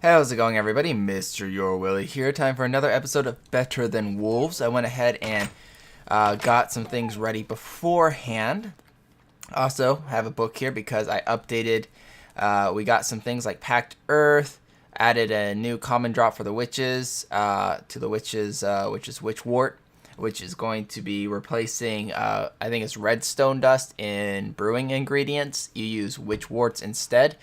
How's it going, everybody? MrYourWilly here. Time for another episode of Better Than Wolves. I went ahead and got some things ready beforehand. Also, have a book here because I updated. We got some things like Packed Earth, added a new common drop for the witches, which is Witchwort, which is going to be replacing, I think it's redstone dust in brewing ingredients. You use Witchworts instead,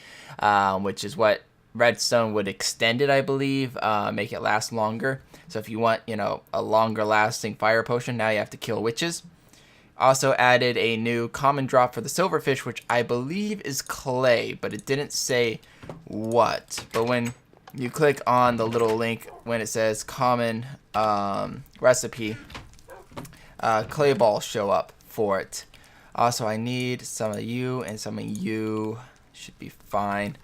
which is what redstone would extend it, I believe, make it last longer. So if you want, a longer lasting fire potion, now you have to kill witches. Also added a new common drop for the silverfish, which I believe is clay, but it didn't say what. But when you click on the little link, when it says common recipe, clay balls show up for it. Also, I need some of you and some of you. Should be fine.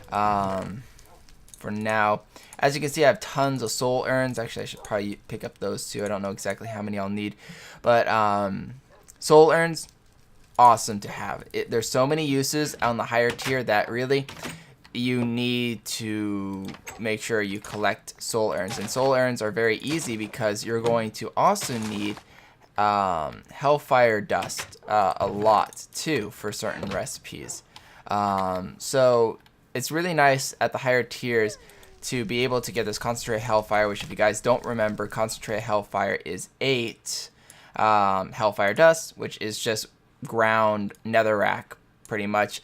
For now, as you can see, I have tons of soul urns. Actually, I should probably pick up those too. I don't know exactly how many I'll need, but soul urns, awesome to have. There's so many uses on the higher tier that really you need to make sure you collect soul urns, and soul urns are very easy because you're going to also need hellfire dust a lot too for certain recipes. So it's really nice at the higher tiers to be able to get this concentrated hellfire, which if you guys don't remember, concentrated hellfire is 8 hellfire dust, which is just ground netherrack pretty much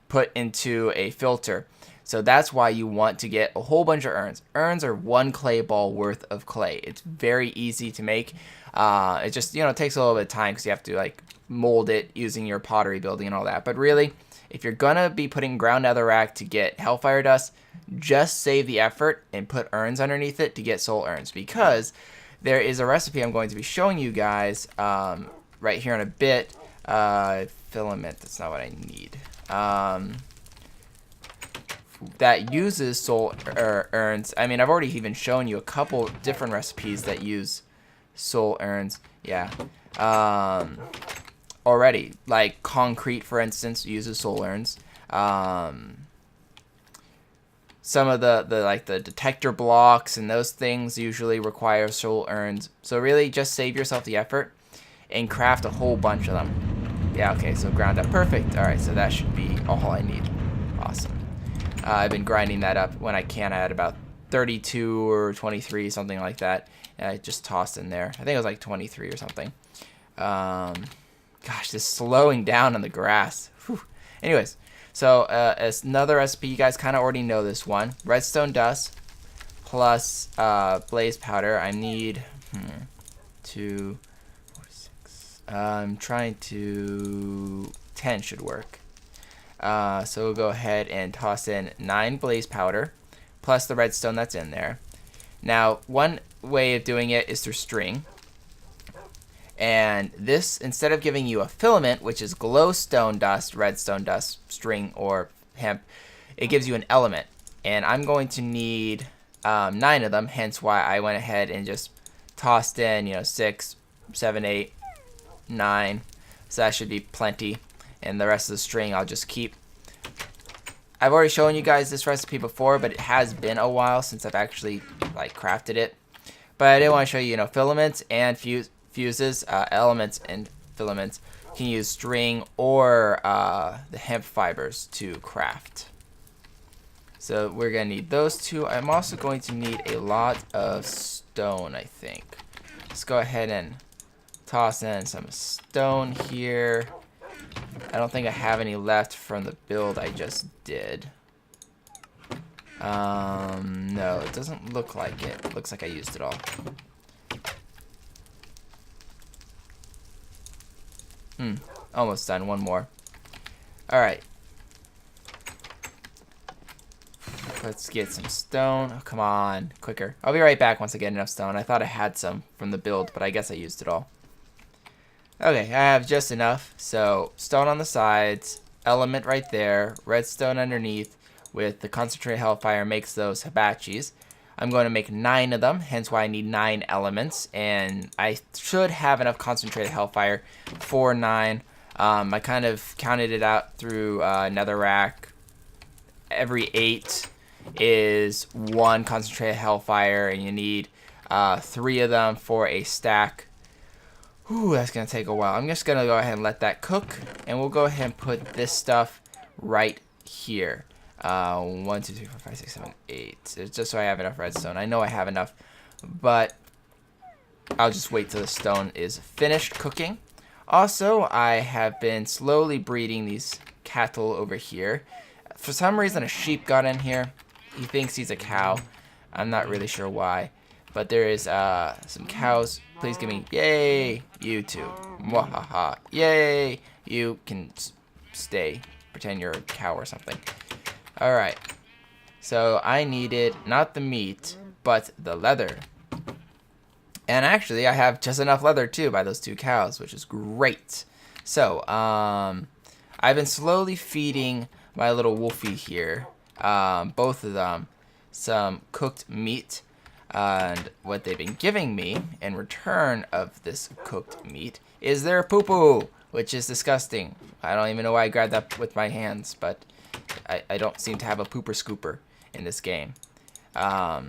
put into a filter. So that's why you want to get a whole bunch of urns. Urns are 1 clay ball worth of clay. It's very easy to make. It just, takes a little bit of time because you have to mold it using your pottery building and all that. But really, if you're gonna be putting ground netherrack to get hellfire dust, just save the effort and put urns underneath it to get soul urns, because there is a recipe I'm going to be showing you guys right here in a bit. Filament, that's not what I need. That uses soul urns. I mean, I've already even shown you a couple different recipes that use soul urns. Yeah. Already, like concrete, for instance, uses soul urns. Some of the detector blocks and those things usually require soul urns. So really, just save yourself the effort and craft a whole bunch of them. Yeah, okay, so ground up, perfect. All right, so that should be all I need. Awesome. I've been grinding that up when I can. I had about 32 or 23, something like that. And I just tossed in there. I think it was like 23 or something. Gosh, this slowing down on the grass. Whew. Anyways, so as another recipe, you guys kind of already know this one. Redstone dust plus blaze powder. I need 2, 4, 6. I'm trying to 10 should work. So we'll go ahead and toss in 9 blaze powder plus the redstone that's in there. Now, one way of doing it is through string. And this, instead of giving you a filament, which is glowstone dust, redstone dust, string, or hemp, it gives you an element. And I'm going to need 9 of them, hence why I went ahead and just tossed in, 6, 7, 8, 9. So that should be plenty. And the rest of the string I'll just keep. I've already shown you guys this recipe before, but it has been a while since I've actually crafted it. But I did want to show you, filaments and fuses, elements and filaments. You can use string or the hemp fibers to craft. So we're going to need those two. I'm also going to need a lot of stone, I think. Let's go ahead and toss in some stone here. I don't think I have any left from the build I just did. No, it doesn't look like it. It looks like I used it all. Almost done. One more. Alright. Let's get some stone. Oh, come on. Quicker. I'll be right back once I get enough stone. I thought I had some from the build, but I guess I used it all. Okay, I have just enough. So, stone on the sides, element right there, redstone underneath with the concentrated hellfire makes those hibachis. I'm going to make 9 of them, hence why I need 9 elements, and I should have enough concentrated hellfire for 9. I kind of counted it out through netherrack every 8 is 1 concentrated hellfire, and you need 3 of them for a stack. Ooh, that's gonna take a while. I'm just gonna go ahead and let that cook, and we'll go ahead and put this stuff right here. 1, 2, 3, 4, 5, 6, 7, 8. It's just so I have enough redstone. I know I have enough, but I'll just wait till the stone is finished cooking. Also, I have been slowly breeding these cattle over here. For some reason, a sheep got in here. He thinks he's a cow. I'm not really sure why. But there is some cows. Please give me, yay, you two. Mwahaha, yay, you can stay. Pretend you're a cow or something. Alright, so I needed not the meat, but the leather. And actually, I have just enough leather too by those 2 cows, which is great. So, I've been slowly feeding my little wolfie here, both of them, some cooked meat. And what they've been giving me in return of this cooked meat is their poo-poo, which is disgusting. I don't even know why I grabbed that with my hands, but I don't seem to have a pooper scooper in this game. I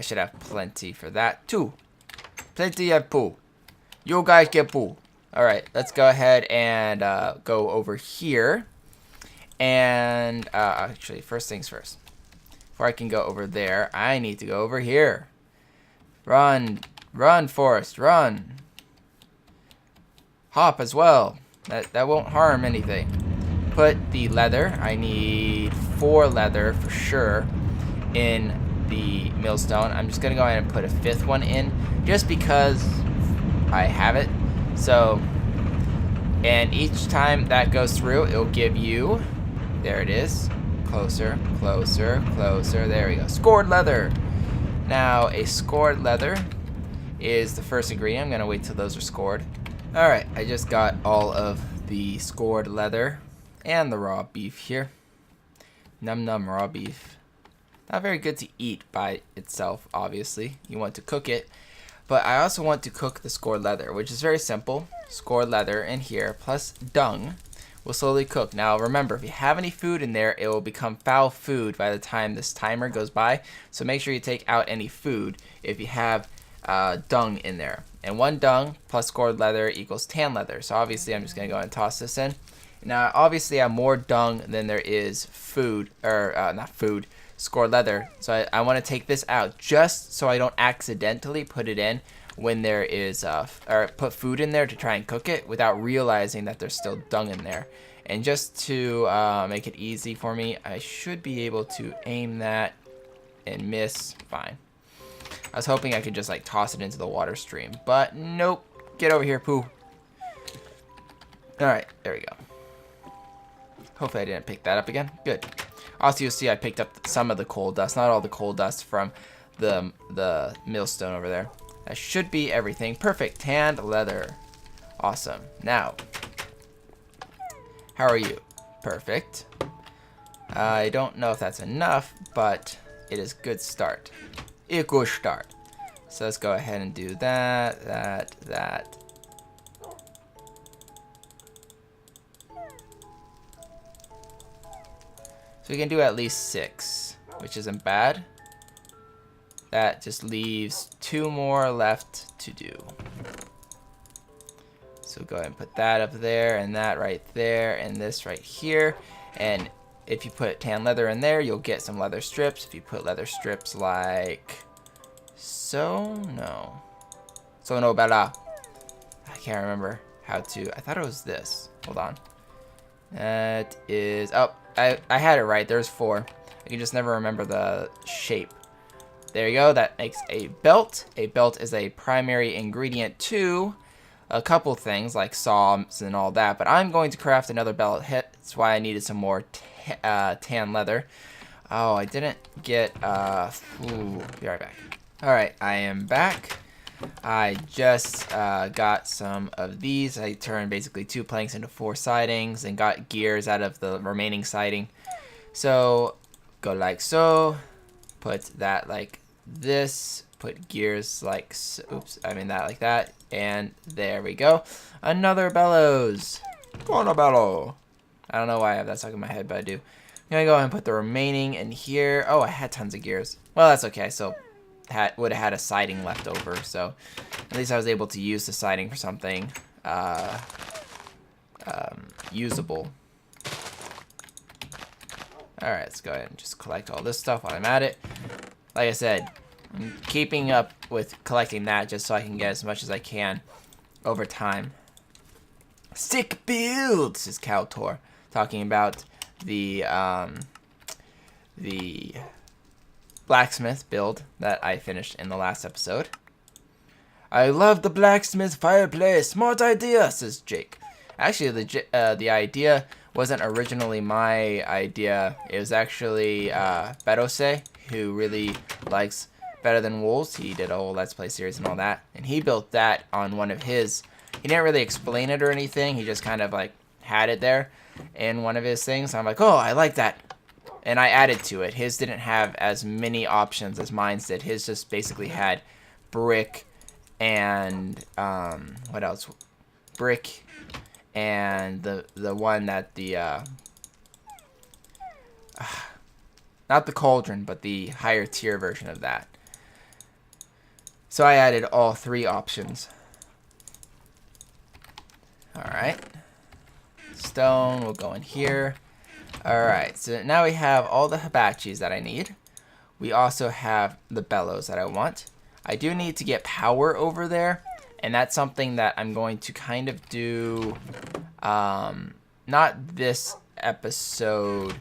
should have plenty for that too. Plenty of poo. You guys get poo. Alright, let's go ahead and go over here. And actually, first things first. Before I can go over there, I need to go over here. Run, run, Forest, run. Hop as well. That won't harm anything. Put the leather. I need 4 leather for sure in the millstone. I'm just gonna go ahead and put a 5th one in, just because I have it. So, and each time that goes through, it'll give you. There it is. Closer, closer, closer. There we go. Scored leather. Now, a scored leather is the first ingredient. I'm going to wait till those are scored. Alright, I just got all of the scored leather and the raw beef here. Num num raw beef. Not very good to eat by itself, obviously. You want to cook it. But I also want to cook the scored leather, which is very simple. Scored leather in here, plus dung, will slowly cook. Now remember, if you have any food in there, it will become foul food by the time this timer goes by. So make sure you take out any food if you have dung in there. And 1 dung plus scored leather equals tan leather. So obviously I'm just going to go ahead and toss this in. Now obviously I have more dung than there is food, or not food, scored leather. So I want to take this out just so I don't accidentally put it in when there is, or put food in there to try and cook it without realizing that there's still dung in there. And just to make it easy for me, I should be able to aim that and miss. Fine. I was hoping I could just like toss it into the water stream, but nope. Get over here, poo. Alright, there we go. Hopefully I didn't pick that up again. Good. Also, you'll see I picked up some of the coal dust, not all the coal dust from the millstone over there. That should be everything. Perfect. Tanned leather. Awesome. Now, how are you? Perfect. I don't know if that's enough, but it is a good start. A good start. So let's go ahead and do that, that. So we can do at least 6, which isn't bad. That just leaves 2 more left to do. So go ahead and put that up there, and that right there, and this right here. And if you put tan leather in there, you'll get some leather strips. If you put leather strips like so, no. So no better. I can't remember how to. I thought it was this. Hold on. That is, oh, I had it right. There's 4. I can just never remember the shape. There you go. That makes a belt. A belt is a primary ingredient to a couple things like saws and all that. But I'm going to craft another belt. That's why I needed some more tan leather. Oh, I didn't get. Ooh, be right back. All right, I am back. I just got some of these. I turned basically 2 planks into 4 sidings and got gears out of the remaining siding. So go like so. Put that like this. Put gears like so. Oops, I mean that like that. And there we go. Another bellows. Gonna bellow. I don't know why I have that stuck in my head, but I do. gonna go ahead and put the remaining in here. Oh, I had tons of gears. Well, that's okay. So would have had a siding left over, so at least I was able to use the siding for something usable. Alright, let's go ahead and just collect all this stuff while I'm at it. Like I said, I'm keeping up with collecting that just so I can get as much as I can over time. Sick builds, is Kaltor talking about the blacksmith build that I finished in the last episode. I love the blacksmith fireplace. Smart idea, says Jake. Actually, the idea wasn't originally my idea. It was actually Bellows, who really likes Better Than Wolves. He did a whole Let's Play series and all that. And he built that on one of his... He didn't really explain it or anything. He just kind of like had it there in one of his things. I'm like, oh, I like that. And I added to it. His didn't have as many options as mine did. His just basically had brick and what else? Brick and the one that the not the cauldron, but the higher tier version of that. So I added all three options. Alright. Stone will go in here. Alright, so now we have all the hibachis that I need. We also have the bellows that I want. I do need to get power over there, and that's something that I'm going to kind of do, not this episode,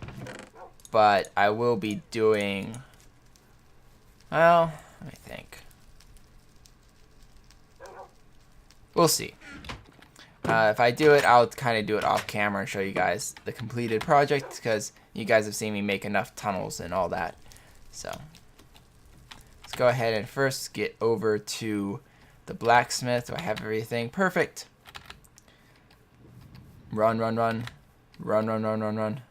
but I will be doing, well, let me think. We'll see. If I do it, I'll kind of do it off camera and show you guys the completed project, because you guys have seen me make enough tunnels and all that. So let's go ahead and first get over to the blacksmith. Do I have everything? Perfect. Run, run, run. Run, run, run, run, run.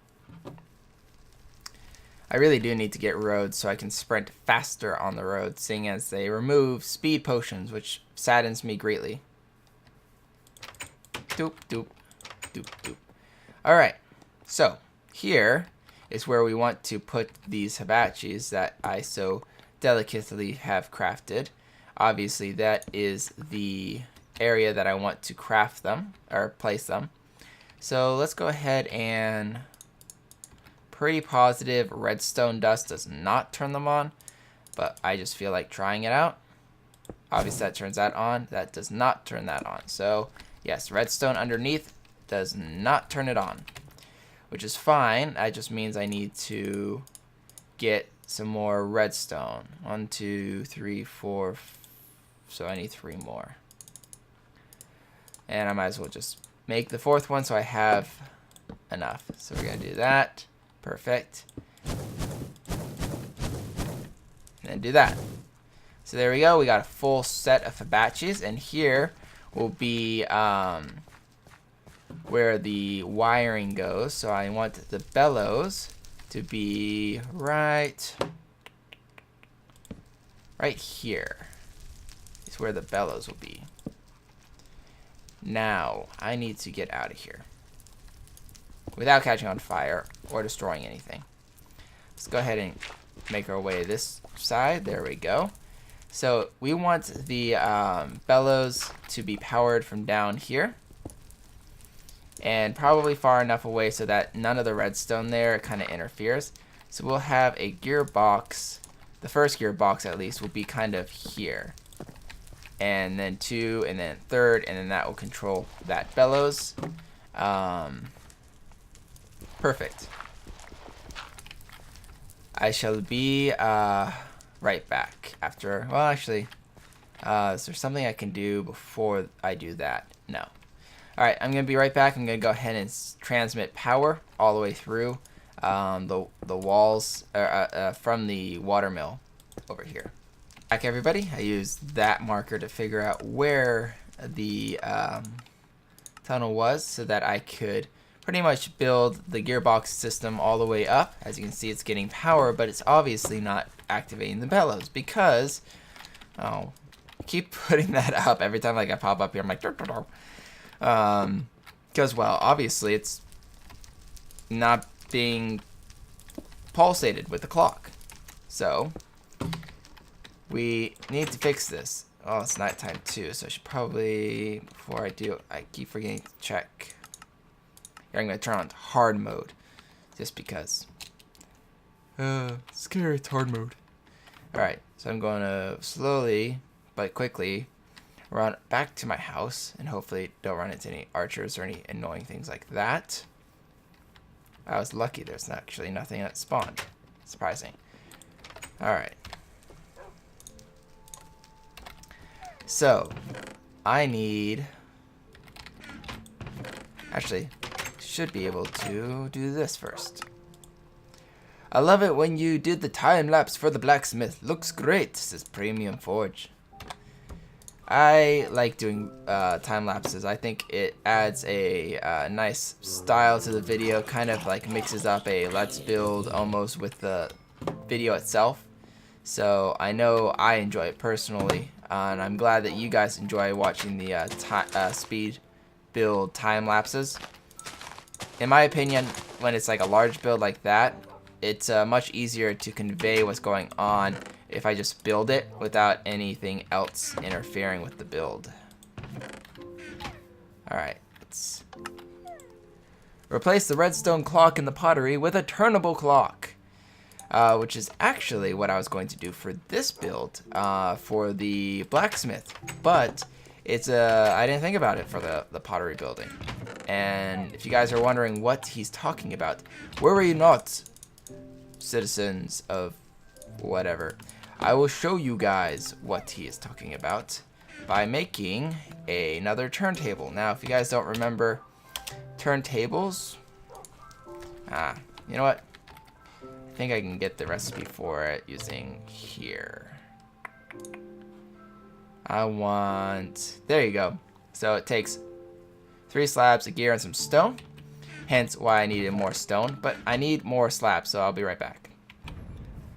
I really do need to get roads so I can sprint faster on the road, seeing as they remove speed potions, which saddens me greatly. Doop, doop, doop, doop. Alright, so here is where we want to put these hibachis that I so delicately have crafted. Obviously, that is the area that I want to craft them, or place them. So let's go ahead and... Pretty positive redstone dust does not turn them on, but I just feel like trying it out. Obviously, that turns that on. That does not turn that on. So... yes, redstone underneath does not turn it on, which is fine. That just means I need to get some more redstone. 1, 2, 3, 4. So I need 3 more. And I might as well just make the 4th one so I have enough. So we're going to do that. Perfect. And then do that. So there we go. We got a full set of hibachis, and here will be where the wiring goes. So I want the bellows to be right here. Is where the bellows will be. Now I need to get out of here without catching on fire or destroying anything. Let's go ahead and make our way this side. There we go. So we want the bellows to be powered from down here, and probably far enough away so that none of the redstone there kind of interferes. So we'll have a gearbox. The first gearbox, at least, will be kind of here, and then 2, and then 3rd, and then that will control that bellows. Perfect. I shall be right back after. Well, actually, is there something I can do before I do that? No. Alright, I'm going to be right back. I'm going to go ahead and transmit power all the way through the walls from the water mill over here. Back, everybody. I used that marker to figure out where the tunnel was so that I could pretty much build the gearbox system all the way up. As you can see, it's getting power, but it's obviously not activating the bellows because, oh, I keep putting that up every time like I pop up here. I'm like, because, well, obviously it's not being pulsated with the clock. So we need to fix this. Oh, it's nighttime too, so I should probably, before I do, I keep forgetting to check. Here, I'm going to turn on hard mode, just because. Scary, it's hard mode. Alright, so I'm going to slowly, but quickly, run back to my house, and hopefully don't run into any archers or any annoying things like that. I was lucky there's actually nothing that spawned. Surprising. Alright. So, I need... Actually, should be able to do this first. I love it when you did the time lapse for the blacksmith. Looks great, says Premium Forge. I like doing time lapses. I think it adds a nice style to the video, kind of like mixes up a let's build almost with the video itself. So I know I enjoy it personally, and I'm glad that you guys enjoy watching the speed build time lapses. In my opinion, when it's like a large build like that, it's much easier to convey what's going on if I just build it without anything else interfering with the build. Alright, let's replace the redstone clock in the pottery with a turnable clock. Which is actually what I was going to do for this build, for the blacksmith. But it's I didn't think about it for the pottery building. And if you guys are wondering what he's talking about, worry not, citizens of whatever. I will show you guys what he is talking about by making another turntable. Now, if you guys don't remember turntables, you know what? I think I can get the recipe for it using here. There you go. So it takes 3 slabs, a gear, and some stone. Hence why I needed more stone, but I need more slabs, so I'll be right back.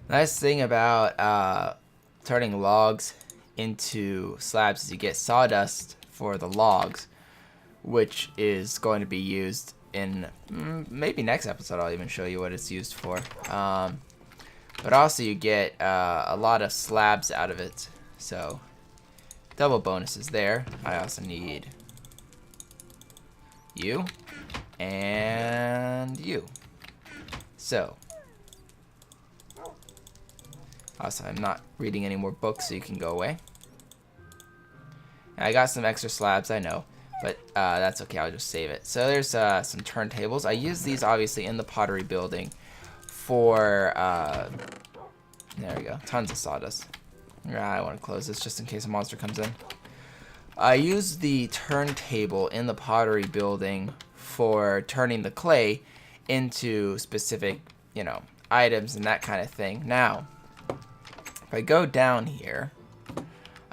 Nice thing about turning logs into slabs is you get sawdust for the logs, which is going to be used in maybe next episode. I'll even show you what it's used for. But also you get a lot of slabs out of it, so double bonuses there. I also need you and you. So also, I'm not reading any more books, so you can go away. And I got some extra slabs, I know, but that's okay. I'll just save it. So there's some turntables. I use these obviously in the pottery building for there we go, tons of sawdust. I want to close this just in case a monster comes in. I use the turntable in the pottery building for turning the clay into specific, you know, items and that kind of thing. Now, if I go down here,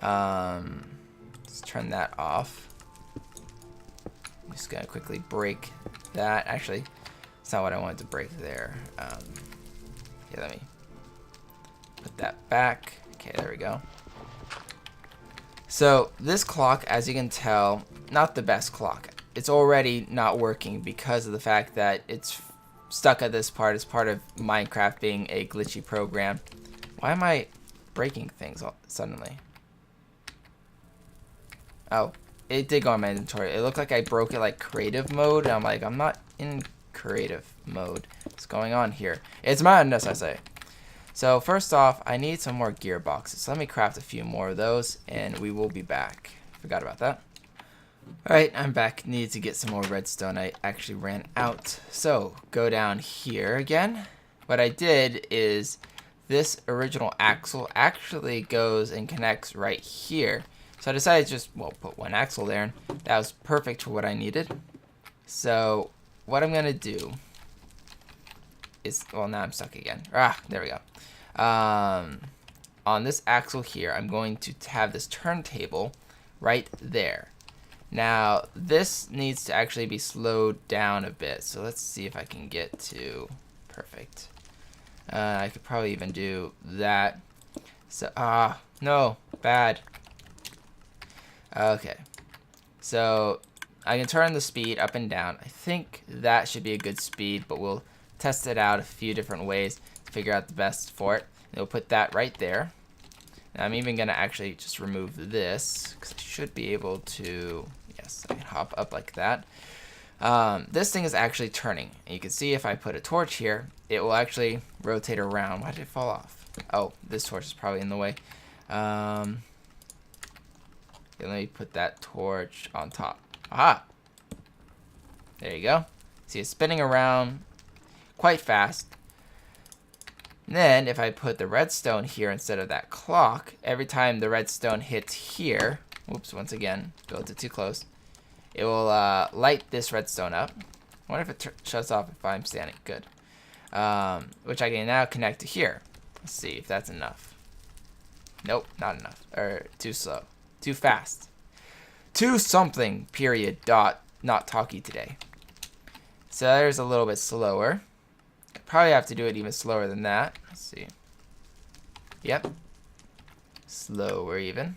let's turn that off. I'm just gonna quickly break that. Actually, it's not what I wanted to break there. Yeah, let me put that back. Okay, there we go. So this clock, as you can tell, not the best clock. It's already not working because of the fact that it's stuck at this part. It's part of Minecraft being a glitchy program. Why am I breaking things suddenly? Oh, it did go on my inventory. It looked like I broke it like creative mode. And I'm like, I'm not in creative mode. What's going on here? It's madness, I say. So first off, I need some more gearboxes. So let me craft a few more of those, and we will be back. Forgot about that. Alright, I'm back. Need to get some more redstone. I actually ran out. So, go down here again. What I did is this original axle actually goes and connects right here. So I decided to just, well, put one axle there, and that was perfect for what I needed. So what I'm gonna do is, well, now I'm stuck again. There we go. On this axle here, I'm going to have this turntable right there. Now this needs to actually be slowed down a bit. So let's see if I can get to perfect. I could probably even do that. So, no, bad. Okay, so I can turn the speed up and down. I think that should be a good speed, but we'll test it out a few different ways figure out the best for it. And we'll put that right there. And I'm even gonna actually just remove this because I should be able to. Yes, I can hop up like that. This thing is actually turning, and you can see if I put a torch here, it will actually rotate around. Why did it fall off? Oh, this torch is probably in the way. Let me put that torch on top. Aha! There you go. See, it's spinning around quite fast. And then, if I put the redstone here instead of that clock, every time the redstone hits here, whoops, once again, built it too close, it will light this redstone up. I wonder if it shuts off if I'm standing. Good. Which I can now connect to here. Let's see if that's enough. Nope, not enough. Or too slow. Too fast. Too something, period, dot, not talky today. So there's a little bit slower. I probably have to do it even slower than that. Let's see. Yep. Slower even.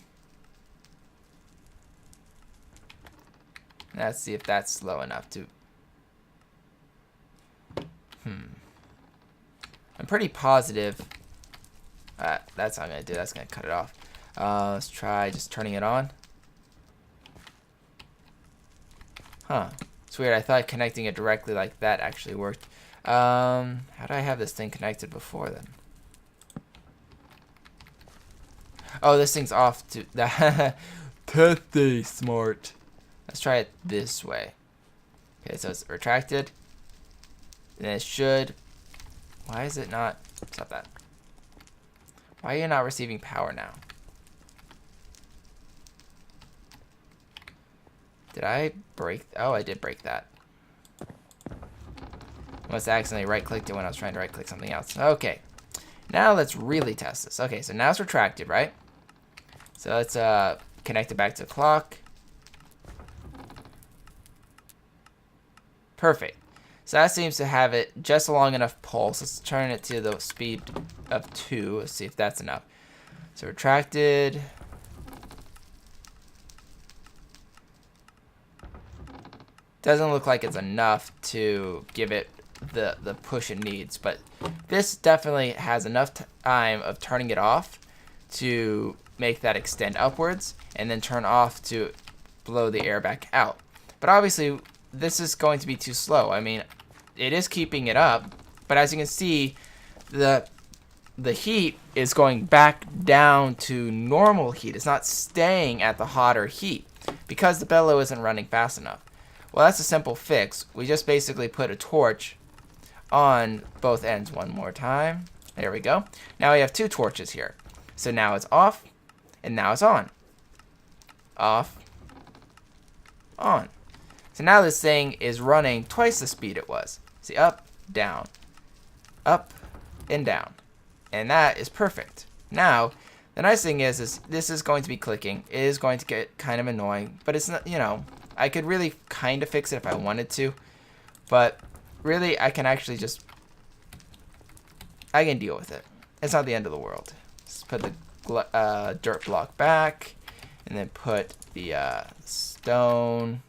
Let's see if that's slow enough to... I'm pretty positive. That's not going to do. That's going to cut it off. Let's try just turning it on. Huh. It's weird. I thought connecting it directly like that actually worked. How did I have this thing connected before then? Oh, this thing's off to that. Pretty smart. Let's try it this way. Okay, so it's retracted. And it should... Why is it not... Stop that. Why are you not receiving power now? Did I break... Oh, I did break that. I must have accidentally right-clicked it when I was trying to right-click something else. Okay. Now let's really test this. Okay, so now it's retracted, right? So let's connect it back to the clock. Perfect. So that seems to have it just a long enough pulse. Let's turn it to the speed of 2. Let's see if that's enough. So retracted. Doesn't look like it's enough to give it the push it needs, but this definitely has enough time of turning it off to make that extend upwards and then turn off to blow the air back out. But obviously this is going to be too slow. I mean, it is keeping it up, but as you can see, the heat is going back down to normal heat. It's not staying at the hotter heat because the bellow isn't running fast enough. Well, that's a simple fix. We just basically put a torch on both ends one more time. There we go. Now we have 2 torches here. So now it's off, and now it's on. Off, on. So now this thing is running twice the speed it was. See, up, up, and down. And that is perfect. Now, the nice thing is this is going to be clicking. It is going to get kind of annoying, but it's not, you know, I could really kind of fix it if I wanted to, but really I can actually just, I can deal with it. It's not the end of the world. Just put the dirt block back, and then put the stone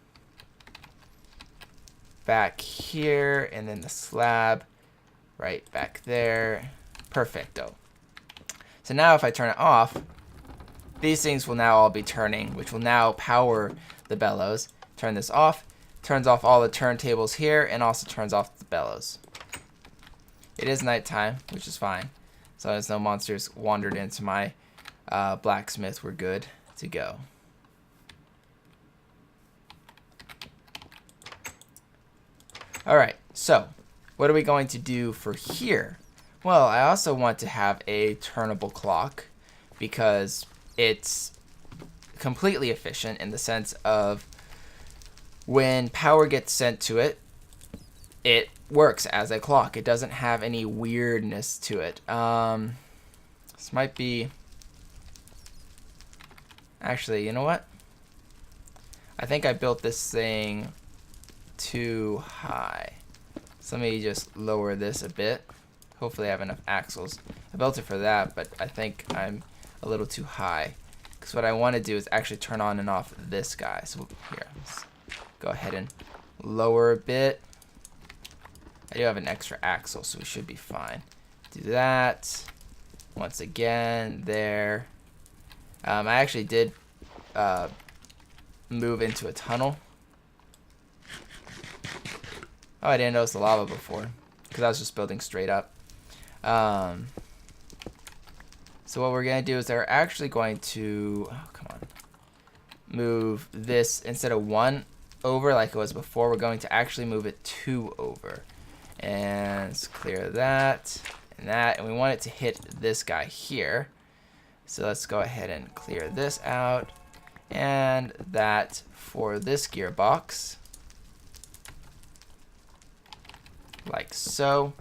back here, and then the slab right back there. Perfecto. So now if I turn it off, these things will now all be turning, which will now power the bellows. Turn this off, turns off all the turntables here, and also turns off the bellows. It is nighttime, which is fine. As long as no monsters wandered into my blacksmith, we're good to go. Alright, so what are we going to do for here? Well, I also want to have a turnable clock because it's completely efficient in the sense of when power gets sent to it, it works as a clock. It doesn't have any weirdness to it. This might be... Actually, you know what? I think I built this thing too high. So let me just lower this a bit. Hopefully I have enough axles. I built it for that, but I think I'm a little too high. Because what I want to do is actually turn on and off this guy. So here, let's go ahead and lower a bit. I do have an extra axle, so we should be fine. Do that. Once again, there. I actually did move into a tunnel. Oh, I didn't notice the lava before because I was just building straight up. So what we're going to do is they're actually going to, oh, come on, move this instead of 1 over like it was before. We're going to actually move it 2 over. And let's clear that and that. And we want it to hit this guy here. So let's go ahead and clear this out. And that for this gearbox. Like so.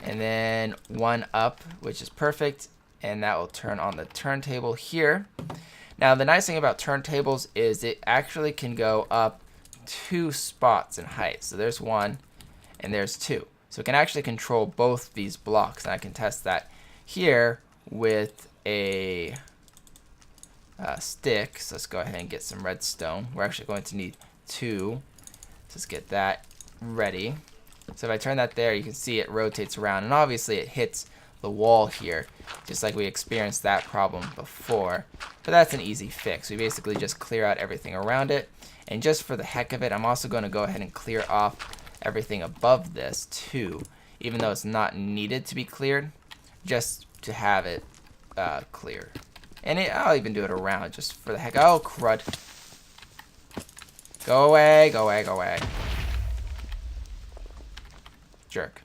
And then 1 up, which is perfect. And that will turn on the turntable here. Now the nice thing about turntables is it actually can go up 2 spots in height. So there's 1 and there's 2. So it can actually control both these blocks. And I can test that here with a stick. So let's go ahead and get some redstone. We're actually going to need 2. Let's get that ready. So if I turn that there, you can see it rotates around. And obviously it hits the wall here, just like we experienced that problem before. But that's an easy fix. We basically just clear out everything around it. And just for the heck of it, I'm also going to go ahead and clear off everything above this too, even though it's not needed to be cleared, just to have it clear. And I'll even do it around just for the heck. Oh, crud. Go away, go away, go away. Jerk.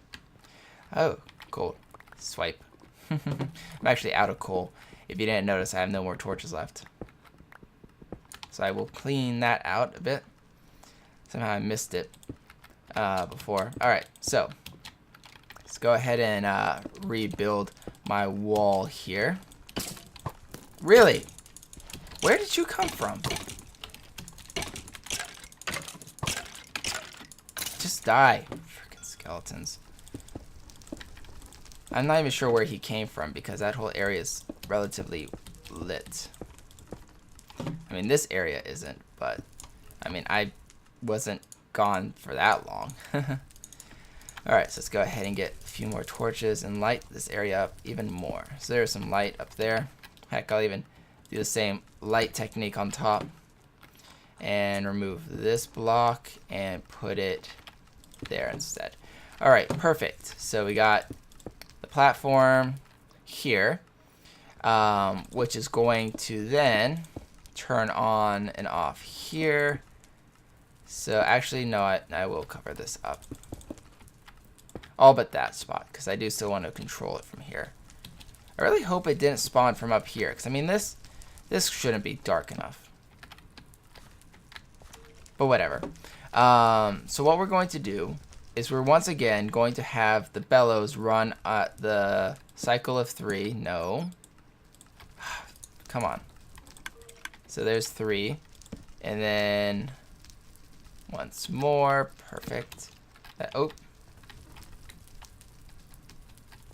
Oh, cool. Swipe. I'm actually out of coal. If you didn't notice, I have no more torches left. So I will clean that out a bit. Somehow I missed it before. Alright, so let's go ahead and rebuild my wall here. Really? Where did you come from? Just die. Freaking skeletons. I'm not even sure where he came from because that whole area is relatively lit. I mean, this area isn't, but I mean, I wasn't gone for that long. Alright, so let's go ahead and get a few more torches and light this area up even more. So there's some light up there. Heck, I'll even do the same light technique on top. And remove this block and put it there instead. Alright, perfect. So we got the platform here, which is going to then turn on and off here. So actually, no, I will cover this up. All but that spot, because I do still want to control it from here. I really hope it didn't spawn from up here, because I mean, this shouldn't be dark enough. But whatever. So what we're going to do is we're once again going to have the bellows run at the cycle of 3. No. Come on. So there's 3. And then once more. Perfect. Oh.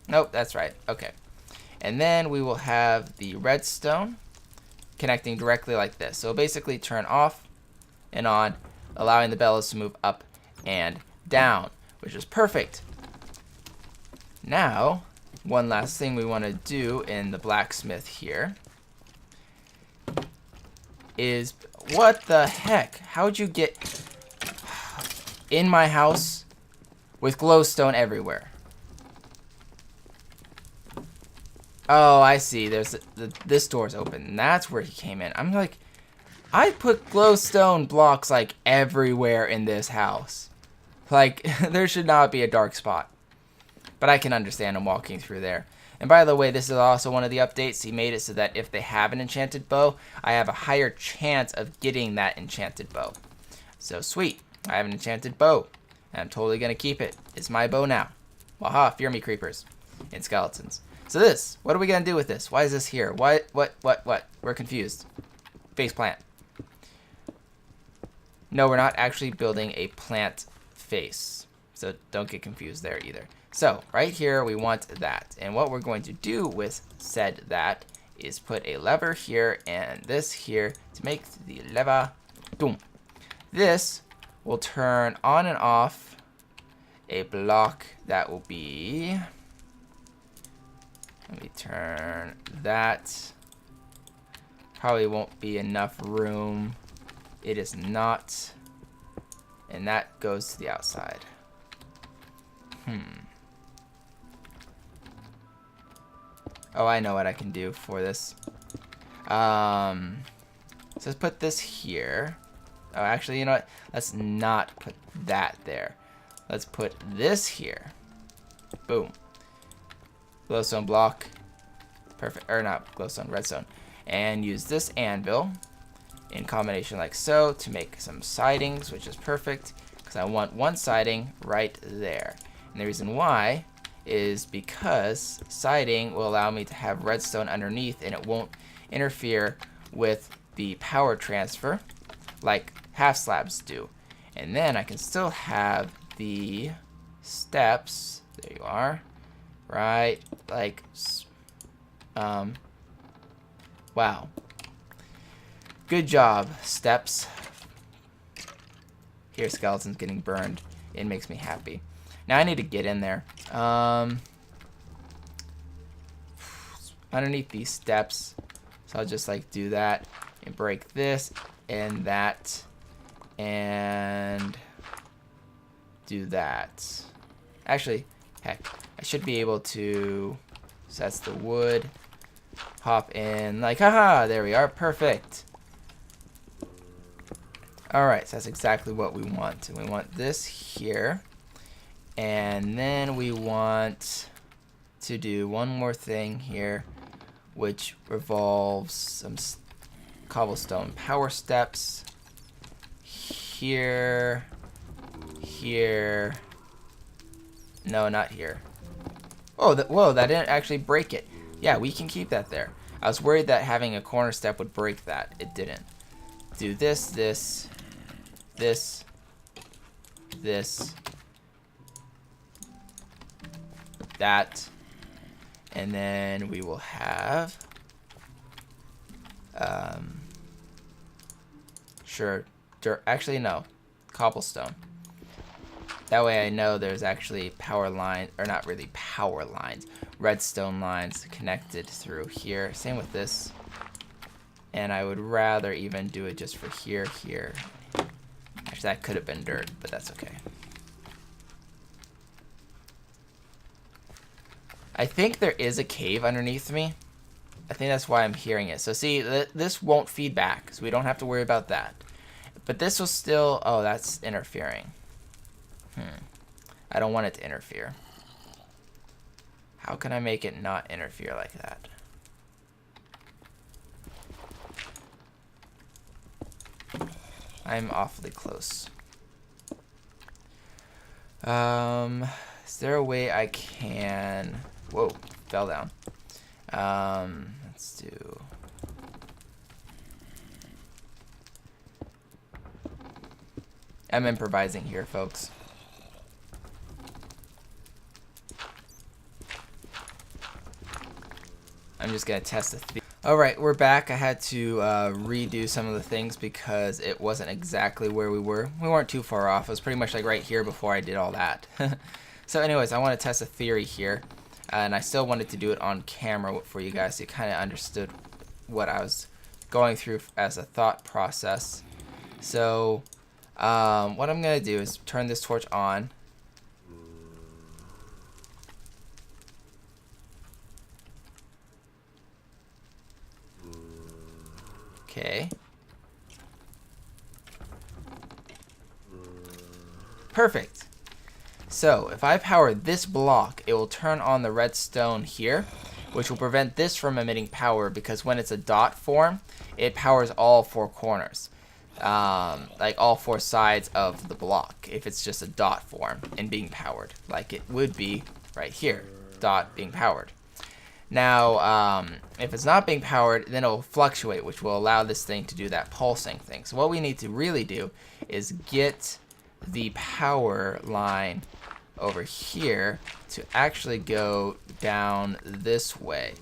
Nope, that's right. Okay. And then we will have the redstone connecting directly like this. So it'll basically turn off and on, allowing the bellows to move up and down, which is perfect. Now, one last thing we want to do in the blacksmith here is, what the heck? How'd you get in my house with glowstone everywhere? Oh, I see. There's this door's open. That's where he came in. I'm like, I put glowstone blocks like everywhere in this house. Like, there should not be a dark spot. But I can understand him walking through there. And by the way, this is also one of the updates. He made it so that if they have an enchanted bow, I have a higher chance of getting that enchanted bow. So sweet. I have an enchanted bow. And I'm totally going to keep it. It's my bow now. Waha, fear me, creepers and skeletons. So this, what are we going to do with this? Why is this here? What? We're confused. Face plant. No, we're not actually building a plant face. So don't get confused there either. So right here, we want that. And what we're going to do with said that is put a lever here and this here to make the lever. Boom. This will turn on and off a block that will be Let me turn that. Probably won't be enough room. It is not. And that goes to the outside. Oh, I know what I can do for this. So let's put this here. Oh, actually, you know what? Let's not put that there. Let's put this here. Boom. Glowstone block. Perfect. Or not glowstone, redstone. And use this anvil in combination like so to make some sidings, which is perfect because I want one siding right there. And the reason why is because siding will allow me to have redstone underneath and it won't interfere with the power transfer like half slabs do. And then I can still have the steps, there you are, right, like, wow. Good job, steps. Here, skeleton's getting burned. It makes me happy. Now I need to get in there. Underneath these steps. So I'll just like do that and break this and that and do that. Actually, heck, I should be able to, so that's the wood. Hop in like, haha, there we are, perfect. Alright, so that's exactly what we want. And we want this here. And then we want to do one more thing here, which revolves some cobblestone power steps. Here. Here. No, not here. Oh, whoa, that didn't actually break it. Yeah, we can keep that there. I was worried that having a corner step would break that. It didn't. Do this, this, this, this, that, and then we will have, sure, dirt, actually no, cobblestone. That way I know there's actually power line, or not really power lines, redstone lines connected through here. Same with this. And I would rather even do it just for here, here. Actually, that could have been dirt, but that's okay. I think there is a cave underneath me. I think that's why I'm hearing it. So see, this won't feed back, so we don't have to worry about that. But this will still, oh, that's interfering. I don't want it to interfere. How can I make it not interfere like that? I'm awfully close. Is there a way I can... Whoa, fell down. Let's do... I'm improvising here, folks. I'm just gonna test the theory. Alright, we're back. I had to redo some of the things because it wasn't exactly where we were. We weren't too far off. It was pretty much like right here before I did all that. So anyways, I want to test a theory here. And I still wanted to do it on camera for you guys so you kind of understood what I was going through as a thought process. So what I'm going to do is turn this torch on. Okay. Perfect. So if I power this block, it will turn on the redstone here, which will prevent this from emitting power because when it's a dot form, it powers all four corners. Like all four sides of the block if it's just a dot form and being powered, like it would be right here, dot being powered. Now, if it's not being powered, then it will fluctuate, which will allow this thing to do that pulsing thing. So what we need to really do is get the power line over here to actually go down this way.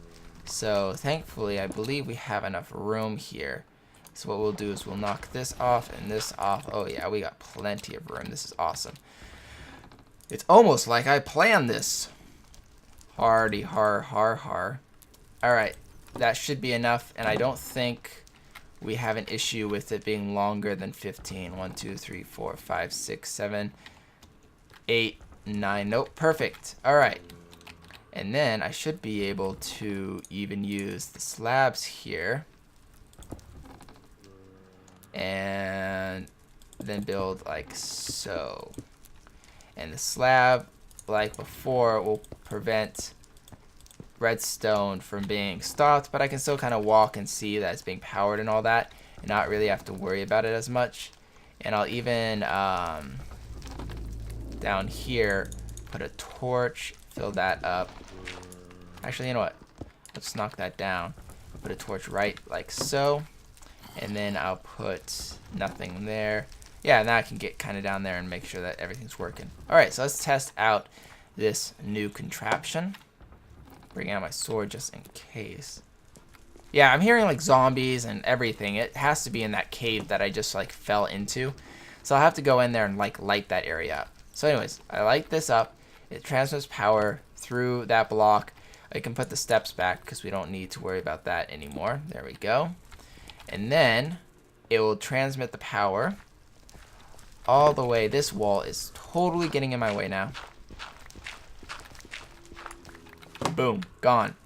So thankfully, I believe we have enough room here. So what we'll do is we'll knock this off and this off. Oh yeah, we got plenty of room. This is awesome. It's almost like I planned this. Hardy har har har. Alright, that should be enough, and I don't think we have an issue with it being longer than 15. 1, 2, 3, 4, 5, 6, 7, 8, 9. Nope, perfect. Alright. And then I should be able to even use the slabs here. And then build like so. And the slab, like before, will prevent redstone from being stopped, but I can still kind of walk and see that it's being powered and all that, and not really have to worry about it as much. And I'll even down here put a torch, fill that up. Actually, you know what? Let's knock that down. Put a torch right like so, and then I'll put nothing there. Yeah, now I can get kind of down there and make sure that everything's working. Alright, so let's test out this new contraption. Bring out my sword just in case. Yeah, I'm hearing like zombies and everything. It has to be in that cave that I just like fell into. So I'll have to go in there and like light that area up. So anyways, I light this up. It transmits power through that block. I can put the steps back because we don't need to worry about that anymore. There we go. And then it will transmit the power all the way. This wall is totally getting in my way now. Boom, gone.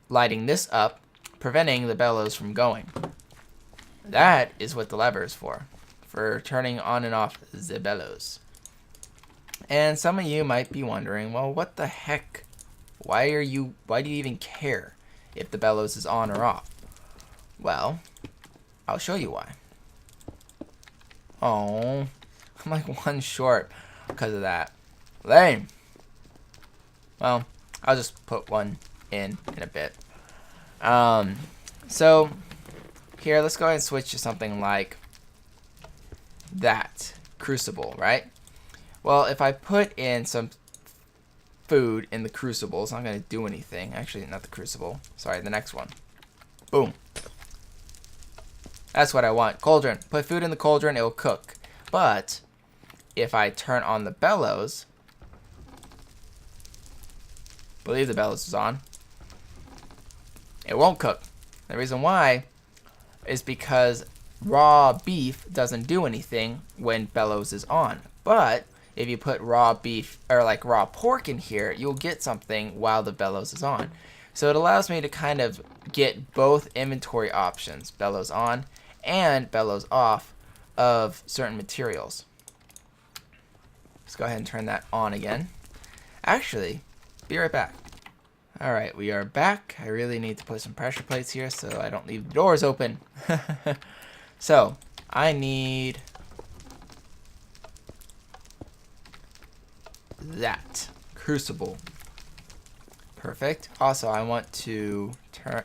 Lighting this up, preventing the bellows from going. That is what the lever is for turning on and off the bellows. And some of you might be wondering, well, what the heck? Why do you even care if the bellows is on or off? Well, I'll show you why. Oh, I'm like one short because of that. Lame. Well, I'll just put one in a bit. So here, let's go ahead and switch to something like that. Crucible, right? Well, if I put in some food in the crucible, it's not going to do anything. Actually, not the crucible. Sorry, the next one. Boom. That's what I want. Cauldron. Put food in the cauldron, it will cook. But if I turn on the bellows, believe the bellows is on, it won't cook. The reason why is because raw beef doesn't do anything when bellows is on. But if you put raw beef or like raw pork in here, you'll get something while the bellows is on. So it allows me to kind of get both inventory options, bellows on and bellows off, of certain materials. Let's go ahead and turn that on again. Actually, be right back. Alright, we are back. I really need to put some pressure plates here so I don't leave the doors open. So, I need that crucible. Perfect. Also, I want to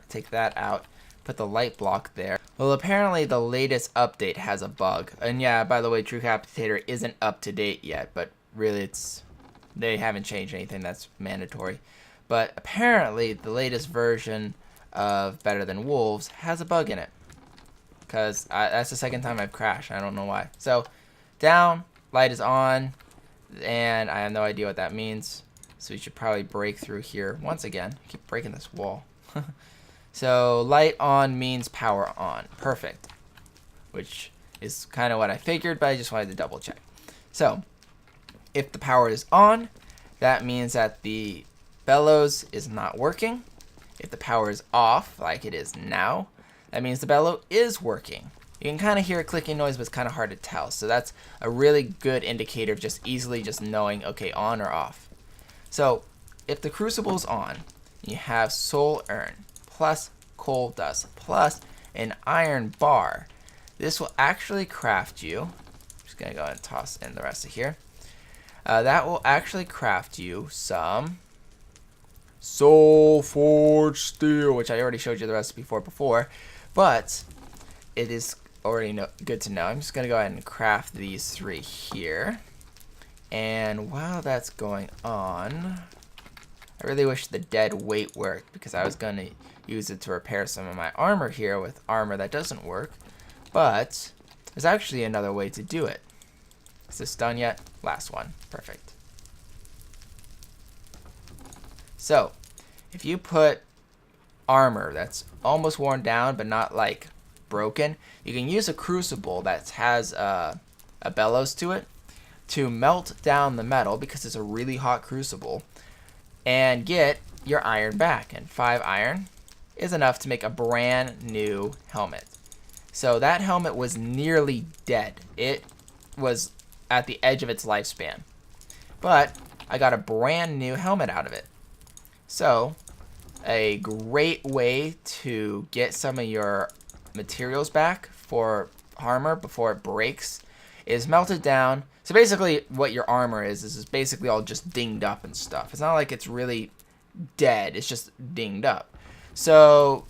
take that out, put the light block there. Well, apparently the latest update has a bug. And yeah, by the way, TrueCapitator isn't up to date yet, but really they haven't changed anything that's mandatory. But apparently the latest version of Better Than Wolves has a bug in it. Because that's the second time I've crashed. I don't know why. So, down, light is on, and I have no idea what that means. So we should probably break through here once again. I keep breaking this wall. So light on means power on. Perfect. Which is kind of what I figured, but I just wanted to double check. So if the power is on, that means that the bellows is not working. If the power is off, like it is now, that means the bellow is working. You can kind of hear a clicking noise, but it's kind of hard to tell. So that's a really good indicator of just easily just knowing, okay, on or off. So if the crucible's on, you have soul urn plus coal dust plus an iron bar. This will actually craft you. I'm just gonna go ahead and toss in the rest of here. That will actually craft you some soul forged steel, which I already showed you the recipe for before, but it is already good to know. I'm just gonna go ahead and craft these three here. And while that's going on, I really wish the dead weight worked, because I was going to use it to repair some of my armor here with armor that doesn't work. But there's actually another way to do it. Is this done yet? Last one. Perfect. So if you put armor that's almost worn down but not like broken, you can use a crucible that has a bellows to it to melt down the metal, because it's a really hot crucible, and get your iron back. And 5 iron is enough to make a brand new helmet. So that helmet was nearly dead. It was at the edge of its lifespan, but I got a brand new helmet out of it. So a great way to get some of your materials back for armor before it breaks is melt it down. So basically what your armor is basically all just dinged up and stuff. It's not like it's really dead, it's just dinged up. So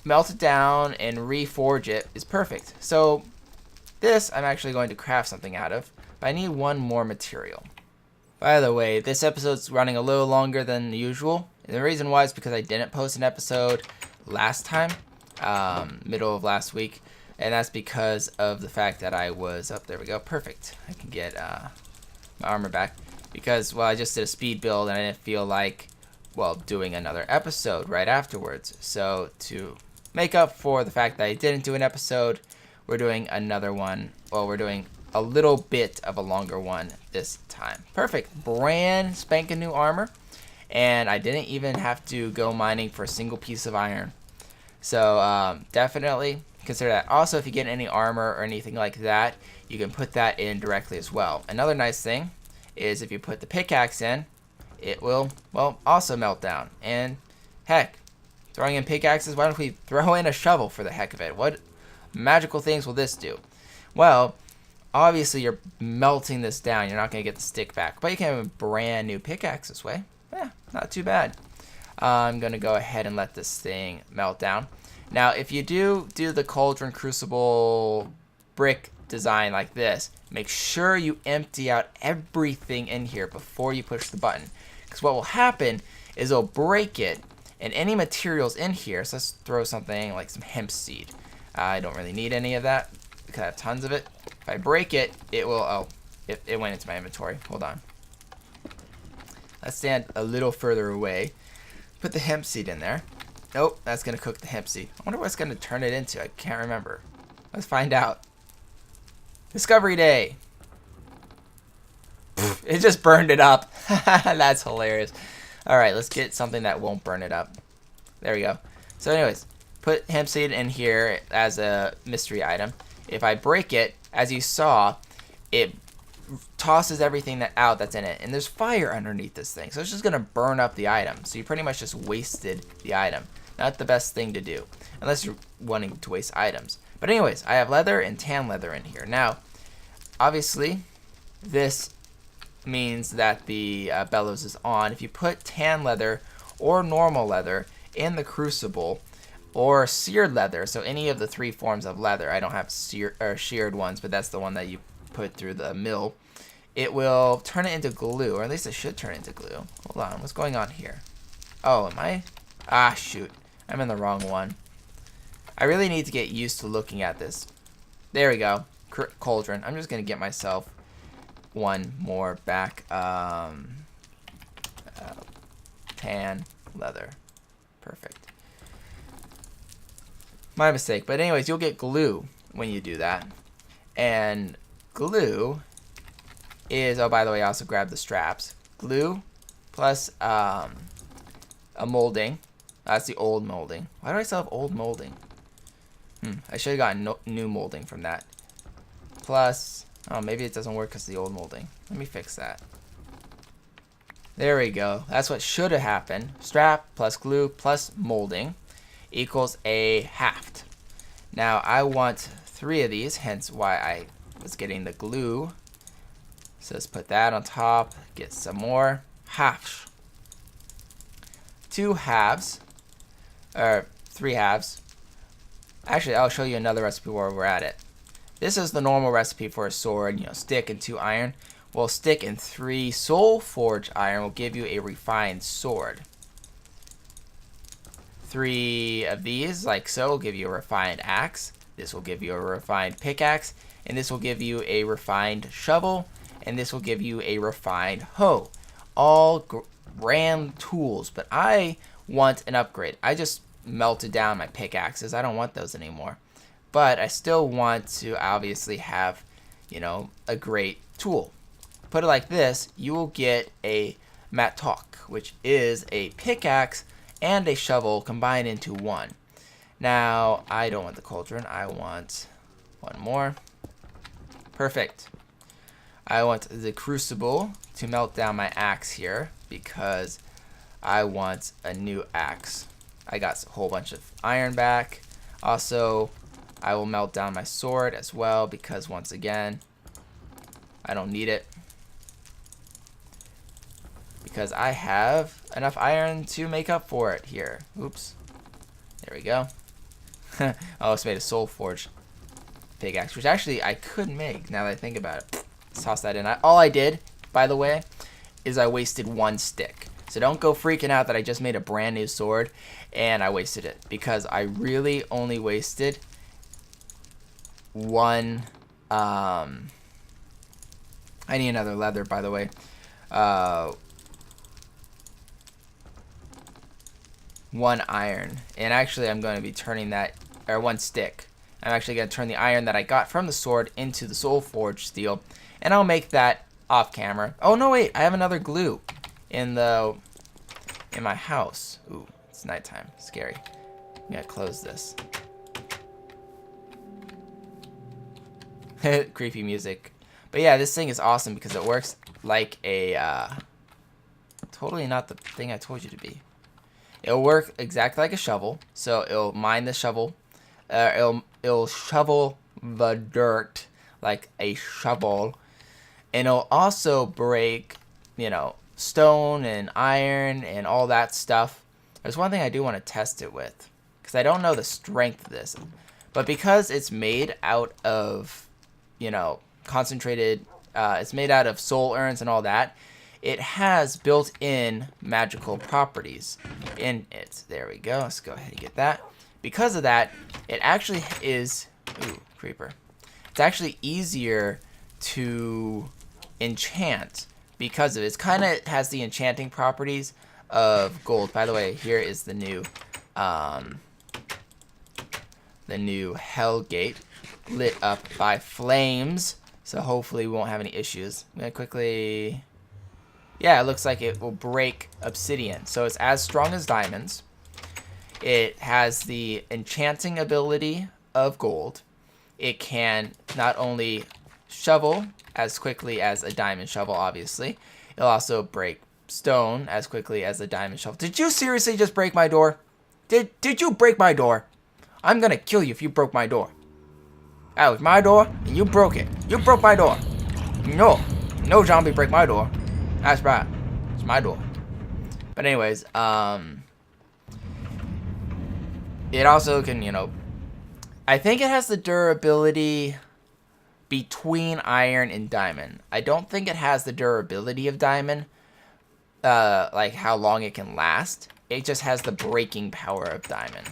melt it down and reforge it is perfect. So this I'm actually going to craft something out of, but I need one more material. By the way, this episode's running a little longer than usual. And the reason why is because I didn't post an episode last time, middle of last week. And that's because of the fact that I was, oh, there we go, perfect. I can get my armor back. Because, well, I just did a speed build and I didn't feel like, well, doing another episode right afterwards. So to make up for the fact that I didn't do an episode, we're doing another one. Well, we're doing a little bit of a longer one this time. Perfect. Brand spanking new armor. And I didn't even have to go mining for a single piece of iron. So definitely consider that. Also, if you get any armor or anything like that, you can put that in directly as well. Another nice thing is if you put the pickaxe in, it will, well, also melt down. And heck, throwing in pickaxes, why don't we throw in a shovel for the heck of it? What magical things will this do? Well, obviously you're melting this down. You're not going to get the stick back, but you can have a brand new pickaxe this way. Yeah, not too bad. I'm going to go ahead and let this thing melt down. Now, if you do the cauldron crucible brick design like this, make sure you empty out everything in here before you push the button. Because what will happen is it'll break it, and any materials in here, so let's throw something like some hemp seed. I don't really need any of that because I have tons of it. If I break it, it will, oh, it went into my inventory. Hold on. Let's stand a little further away. Put the hemp seed in there. Nope, that's going to cook the hemp seed. I wonder what's going to turn it into. I can't remember. Let's find out. Discovery Day. It just burned it up. That's hilarious. Alright, let's get something that won't burn it up. There we go. So anyways, put hemp seed in here as a mystery item. If I break it, as you saw, it tosses everything out that's in it. And there's fire underneath this thing. So it's just going to burn up the item. So you pretty much just wasted the item. Not the best thing to do, unless you're wanting to waste items. But anyways, I have leather and tan leather in here. Now, obviously, this means that the bellows is on. If you put tan leather or normal leather in the crucible, or seared leather, so any of the 3 forms of leather, I don't have sheared ones, but that's the one that you put through the mill, it will turn it into glue, or at least it should turn it into glue. Hold on, what's going on here? Oh, am I? Ah, shoot. I'm in the wrong one. I really need to get used to looking at this. There we go. Cauldron. I'm just going to get myself one more back. Tan leather. Perfect. My mistake. But anyways, you'll get glue when you do that. And glue is, oh, by the way, I also grabbed the straps. Glue plus a molding. That's the old molding. Why do I still have old molding? I should have gotten new molding from that. Plus, oh, maybe it doesn't work because of the old molding. Let me fix that. There we go. That's what should have happened. Strap plus glue plus molding equals a haft. Now, I want 3 of these, hence why I was getting the glue. So let's put that on top. Get some more. Halves. 2 halves. Or 3 halves. Actually, I'll show you another recipe while we're at it. This is the normal recipe for a sword, stick and 2 iron. Well, stick and 3 soul forged iron will give you a refined sword. 3 of these, like so, will give you a refined axe. This will give you a refined pickaxe. And this will give you a refined shovel. And this will give you a refined hoe. All brand tools, but I want an upgrade. I just melted down my pickaxes. I don't want those anymore. But I still want to obviously have, you know, a great tool. Put it like this, you will get a mattock, which is a pickaxe and a shovel combined into one. Now, I don't want the cauldron. I want one more. Perfect. I want the crucible to melt down my axe here because I want a new axe. I got a whole bunch of iron back. Also, I will melt down my sword as well because once again, I don't need it. Because I have enough iron to make up for it here. Oops. There we go. I almost made a soul forge pickaxe, which actually I could make now that I think about it. Let's toss that in. All I did, by the way, is I wasted one stick. So don't go freaking out that I just made a brand new sword and I wasted it. Because I really only wasted one. I need another leather, by the way. One iron, and actually I'm going to be turning that, or one stick. I'm actually going to turn the iron that I got from the sword into the soul forge steel, and I'll make that off camera. Oh no, wait, I have another glue in my house. Ooh, it's nighttime, scary. I'm gonna close this. Creepy music. But yeah, this thing is awesome because it works like a totally not the thing I told you to be. It'll work exactly like a shovel. So it'll mine the shovel. It'll shovel the dirt like a shovel. And it'll also break, you know, stone and iron and all that stuff. There's one thing I do want to test it with, because I don't know the strength of this. But because it's made out of, you know, concentrated, it's made out of soul urns and all that, it has built-in magical properties in it. There we go. Let's go ahead and get that. Because of that, it actually is... Ooh, creeper. It's actually easier to enchant because of it. It kind of has the enchanting properties of gold. By the way, here is the new hell gate lit up by flames. So hopefully we won't have any issues. I'm going to quickly... Yeah, it looks like it will break obsidian. So it's as strong as diamonds. It has the enchanting ability of gold. It can not only shovel as quickly as a diamond shovel, obviously. It'll also break stone as quickly as a diamond shovel. Did you seriously just break my door? Did you break my door? I'm gonna kill you if you broke my door. That was my door, and you broke it. You broke my door. No zombie break my door. That's right. It's my door. But anyways, it also can, you know, I think it has the durability between iron and diamond. I don't think it has the durability of diamond, like how long it can last. It just has the breaking power of diamond.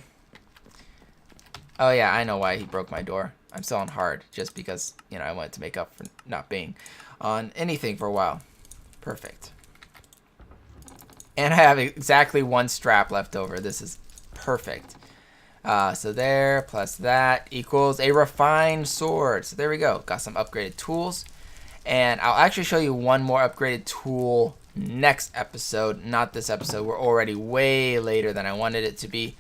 Oh yeah, I know why he broke my door. I'm still on hard, just because, you know, I wanted to make up for not being on anything for a while. Perfect. And I have exactly one strap left over. This is perfect. So there, plus that, equals a refined sword. So there we go. Got some upgraded tools. And I'll actually show you one more upgraded tool next episode. Not this episode. We're already way later than I wanted it to be.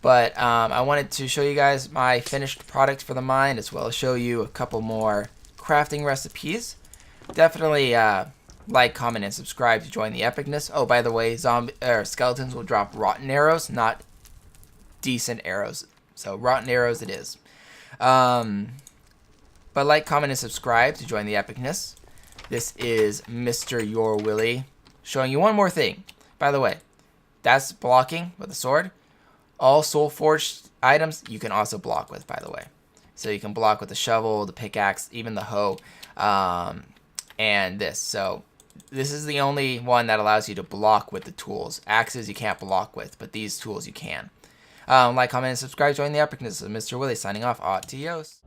But I wanted to show you guys my finished product for the mine, as well as show you a couple more crafting recipes. Definitely like, comment, and subscribe to join the epicness. Oh, by the way, skeletons will drop rotten arrows, not decent arrows. So rotten arrows it is. But like, comment, and subscribe to join the epicness. This is MrYourWilly showing you one more thing. By the way, that's blocking with a sword. All soul forged items you can also block with, by the way. So you can block with the shovel, the pickaxe, even the hoe, and this. So this is the only one that allows you to block with the tools. Axes you can't block with, but these tools you can. Like, comment, and subscribe. Join the epicness. Of MrYourWilly signing off. Adios.